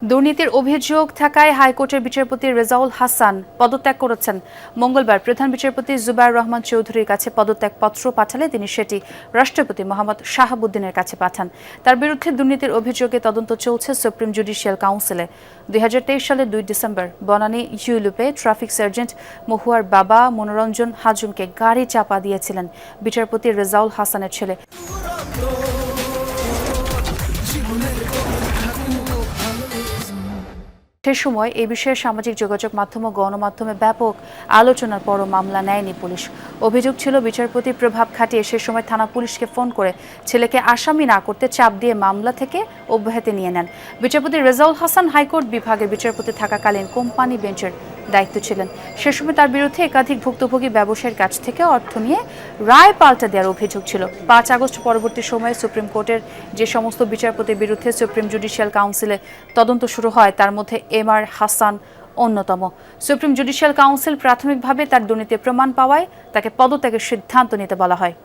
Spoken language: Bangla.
দুর্নীতির অভিযোগ থাকায় হাইকোর্টের বিচারপতি রেজাউল হাসান পদত্যাগ করেছেন। মঙ্গলবার প্রধান বিচারপতি জুবায়ের রহমান চৌধুরীর কাছে পদত্যাগপত্র পাঠালে তিনি সেটি রাষ্ট্রপতি মোহাম্মদ শাহাবুদ্দিনের কাছে পাঠান। তার বিরুদ্ধে দুর্নীতির অভিযোগে তদন্ত চলছে সুপ্রিম জুডিশিয়াল কাউন্সিলে। 2023 সালের 2 ডিসেম্বর বনানী ইউলুপে ট্রাফিক সার্জেন্ট মহুয়ার বাবা মনোরঞ্জন হাজুমকে গাড়ি চাপা দিয়েছিলেন বিচারপতি রেজাউল হাসানের ছেলে। সে সময় এই বিষয়ে সামাজিক যোগাযোগ মাধ্যম ও গণমাধ্যমে ব্যাপক আলোচনার পরও মামলা নেয়নি পুলিশ। অভিযোগ ছিল বিচারপতি প্রভাব খাটিয়ে সে সময় থানা পুলিশকে ফোন করে ছেলেকে আসামি না করতে চাপ দিয়ে মামলা থেকে অব্যাহতি নিয়ে নেন। বিচারপতি রেজাউল হাসান হাইকোর্ট বিভাগের বিচারপতি থাকাকালীন কোম্পানি বেঞ্চের দায়িত্ব ছিলেন। সে সময় তার বিরুদ্ধে একাধিক ভুক্তভোগী ব্যবসায়ীর কাছ থেকে অর্থ নিয়ে রায় পাল্টা দেওয়ার অভিযোগ ছিল। 5 আগস্ট পরবর্তী সময়ে সুপ্রিম কোর্টের যে সমস্ত বিচারপতির বিরুদ্ধে সুপ্রিম জুডিশিয়াল কাউন্সিলে তদন্ত শুরু হয় তার মধ্যে এমআর হাসান অন্যতম। সুপ্রিম জুডিশিয়াল কাউন্সিল প্রাথমিকভাবে তার দুর্নীতির প্রমাণ পাওয়ায় তাকে পদত্যাগের সিদ্ধান্ত নিতে বলা হয়।